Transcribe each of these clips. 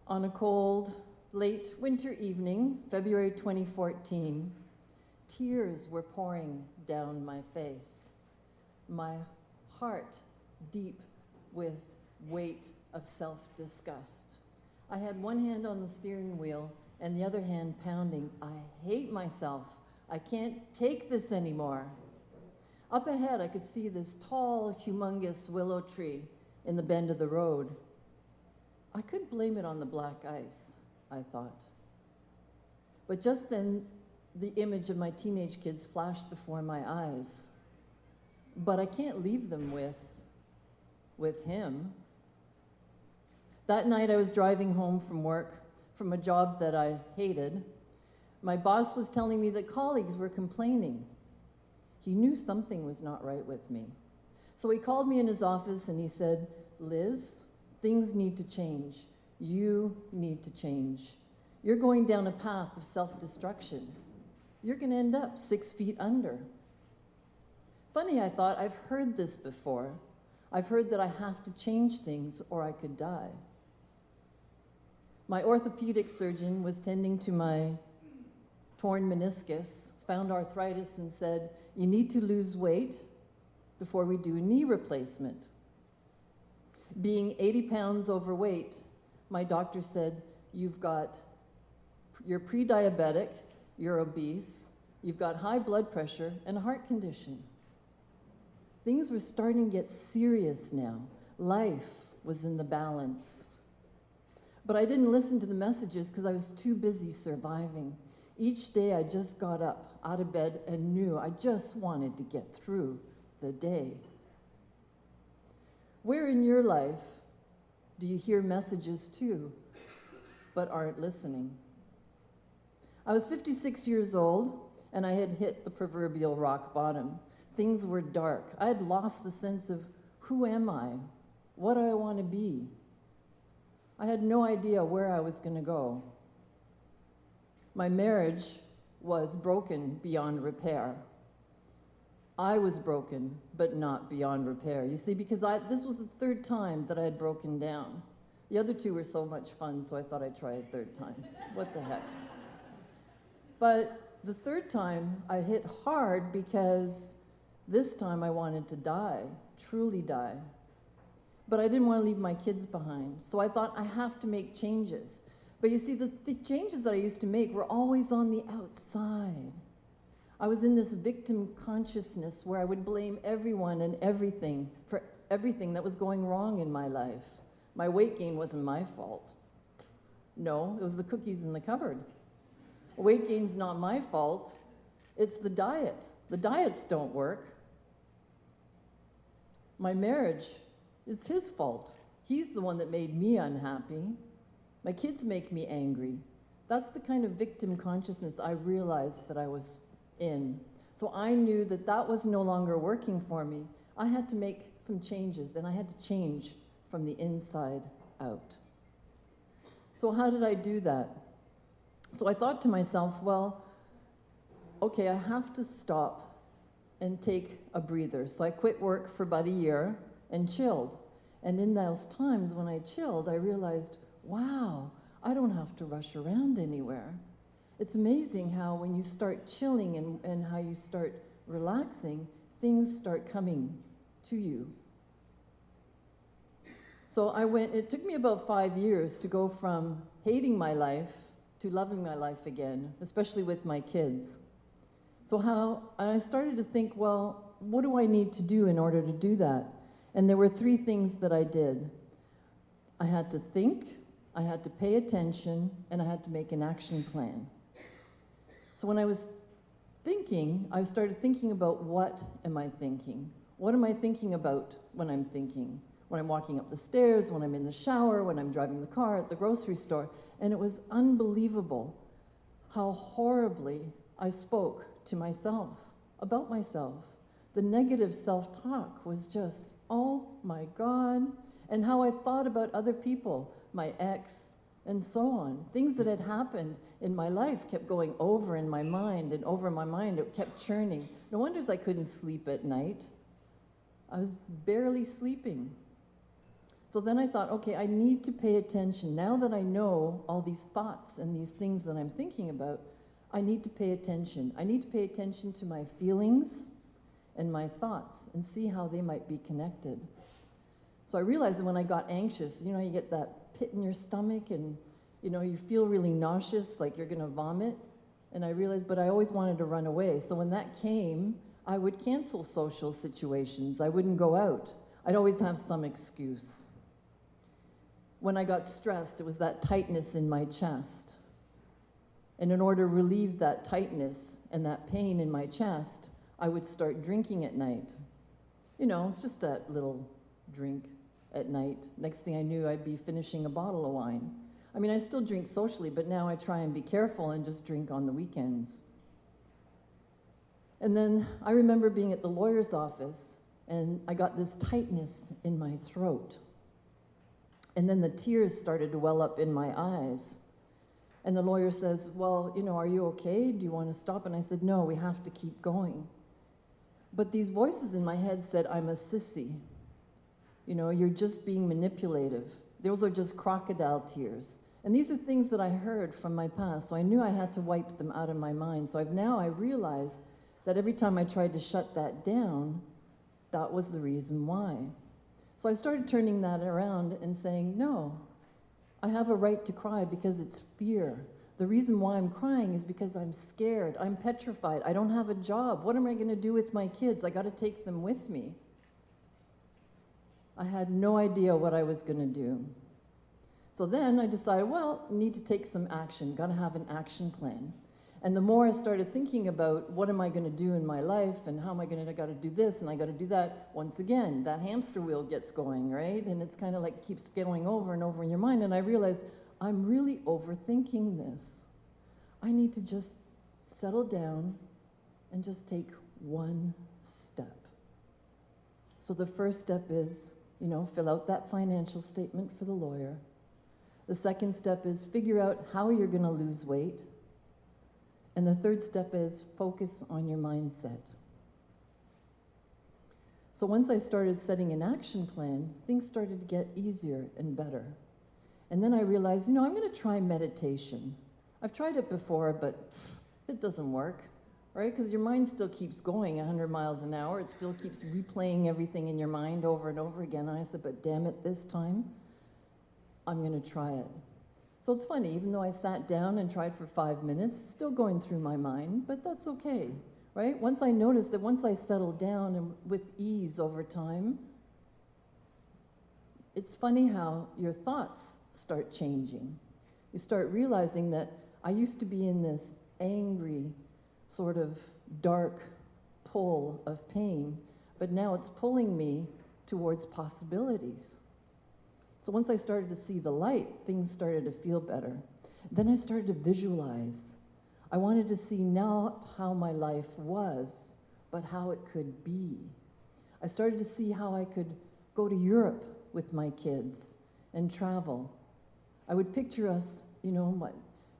On a cold, late winter evening, February 2014, tears were pouring down my face, my heart deep with weight of self-disgust. I had one hand on the steering wheel and the other hand pounding. I hate myself. I can't take this anymore. Up ahead, I could see this tall, humongous willow tree in the bend of the road. I couldn't blame it on the black ice, I thought. But just then, the image of my teenage kids flashed before my eyes. But I can't leave them with him. That night I was driving home from work, from a job that I hated. My boss was telling me that colleagues were complaining. He knew something was not right with me. So he called me in his office and he said, "Liz, things need to change. You need to change. You're going down a path of self-destruction. You're going to end up 6 feet under." Funny, I thought, I've heard this before. I've heard that I have to change things or I could die. My orthopedic surgeon was tending to my torn meniscus, found arthritis, and said, "You need to lose weight before we do a knee replacement." Being 80 pounds overweight, my doctor said, you're pre-diabetic, you're obese, you've got high blood pressure and a heart condition. Things were starting to get serious now. Life was in the balance. But I didn't listen to the messages because I was too busy surviving. Each day I just got up out of bed and knew I just wanted to get through the day. Where in your life do you hear messages too, but aren't listening? I was 56 years old, and I had hit the proverbial rock bottom. Things were dark. I had lost the sense of who am I? What do I want to be? I had no idea where I was going to go. My marriage was broken beyond repair. I was broken, but not beyond repair. You see, because this was the third time that I had broken down. The other two were so much fun, so I thought I'd try a third time. What the heck? But the third time, I hit hard because this time I wanted to die, truly die. But I didn't want to leave my kids behind, so I thought I have to make changes. But you see, the changes that I used to make were always on the outside. I was in this victim consciousness where I would blame everyone and everything for everything that was going wrong in my life. My weight gain wasn't my fault. No, it was the cookies in the cupboard. Weight gain's not my fault. It's the diet. The diets don't work. My marriage, it's his fault. He's the one that made me unhappy. My kids make me angry. That's the kind of victim consciousness I realized that I was in. So I knew that that was no longer working for me. I had to make some changes, and I had to change from the inside out. So how did I do that? So I thought to myself, well, okay, I have to stop and take a breather. So I quit work for about a year and chilled. And in those times when I chilled, I realized, wow, I don't have to rush around anywhere. It's amazing how when you start chilling and how you start relaxing, things start coming to you. So it took me about 5 years to go from hating my life to loving my life again, especially with my kids. And I started to think, well, what do I need to do in order to do that? And there were 3 things that I did. I had to think, I had to pay attention, and I had to make an action plan. So when I was thinking, I started thinking about what am I thinking? What am I thinking about when I'm thinking? When I'm walking up the stairs, when I'm in the shower, when I'm driving the car at the grocery store. And it was unbelievable how horribly I spoke to myself, about myself. The negative self-talk was just, oh my God. And how I thought about other people, my ex, and so on. Things that had happened in my life kept going over in my mind and over my mind. It kept churning. No wonder I couldn't sleep at night. I was barely sleeping. So then I thought, okay, I need to pay attention. Now that I know all these thoughts and these things that I'm thinking about, I need to pay attention. I need to pay attention to my feelings and my thoughts and see how they might be connected. So I realized that when I got anxious, you get that pit in your stomach and, you feel really nauseous, like you're going to vomit. And I realized, but I always wanted to run away. So when that came, I would cancel social situations. I wouldn't go out. I'd always have some excuse. When I got stressed, it was that tightness in my chest. And in order to relieve that tightness and that pain in my chest, I would start drinking at night. It's just that little drink at night. Next thing I knew, I'd be finishing a bottle of wine. I mean, I still drink socially, but now I try and be careful and just drink on the weekends. And then I remember being at the lawyer's office, and I got this tightness in my throat. And then the tears started to well up in my eyes. And the lawyer says, well, are you okay? Do you want to stop? And I said, no, we have to keep going. But these voices in my head said, I'm a sissy. You're just being manipulative. Those are just crocodile tears. And these are things that I heard from my past, so I knew I had to wipe them out of my mind. So I realize that every time I tried to shut that down, that was the reason why. So I started turning that around and saying, no, I have a right to cry because it's fear. The reason why I'm crying is because I'm scared. I'm petrified. I don't have a job. What am I going to do with my kids? I got to take them with me. I had no idea what I was going to do. So then I decided, well, I need to take some action. Got to have an action plan. And the more I started thinking about what am I going to do in my life and how am I got to do this and I got to do that, once again, that hamster wheel gets going, right? And it's kind of like keeps going over and over in your mind. And I realized I'm really overthinking this. I need to just settle down and just take one step. So the first step is, fill out that financial statement for the lawyer. The second step is figure out how you're going to lose weight. And the third step is focus on your mindset. So once I started setting an action plan, things started to get easier and better. And then I realized, I'm going to try meditation. I've tried it before, but it doesn't work, right? Because your mind still keeps going 100 miles an hour. It still keeps replaying everything in your mind over and over again. And I said, but damn it, this time, I'm going to try it. So it's funny, even though I sat down and tried for 5 minutes, still going through my mind, but that's okay, right? Once I noticed that once I settled down and with ease over time, it's funny how your thoughts start changing. You start realizing that I used to be in this angry, sort of dark pull of pain, but now it's pulling me towards possibilities. So once I started to see the light, things started to feel better. Then I started to visualize. I wanted to see not how my life was, but how it could be. I started to see how I could go to Europe with my kids and travel. I would picture us,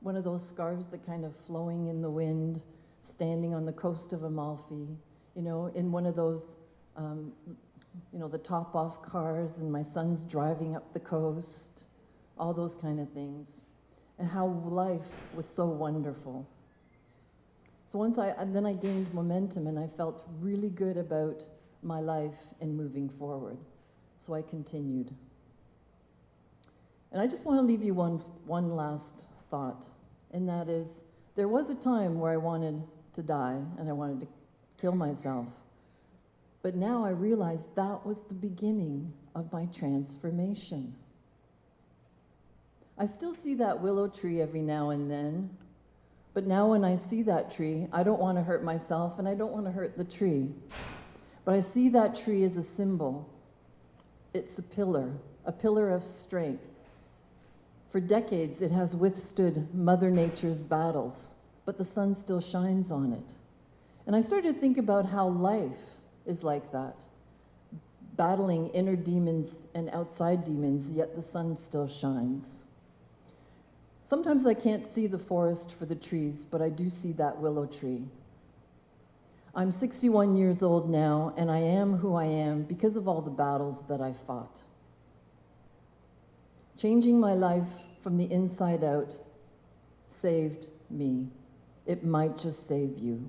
one of those scarves that kind of flowing in the wind, standing on the coast of Amalfi, in one of those the top-off cars, and my son's driving up the coast, all those kind of things, and how life was so wonderful. So then I gained momentum, and I felt really good about my life and moving forward. So I continued. And I just want to leave you one last thought, and that is, there was a time where I wanted to die, and I wanted to kill myself. But now I realize that was the beginning of my transformation. I still see that willow tree every now and then, but now when I see that tree, I don't want to hurt myself and I don't want to hurt the tree. But I see that tree as a symbol. It's a pillar of strength. For decades, it has withstood Mother Nature's battles, but the sun still shines on it. And I started to think about how life is like that, battling inner demons and outside demons, yet the sun still shines. Sometimes I can't see the forest for the trees, but I do see that willow tree. I'm 61 years old now, and I am who I am because of all the battles that I fought. Changing my life from the inside out saved me. It might just save you.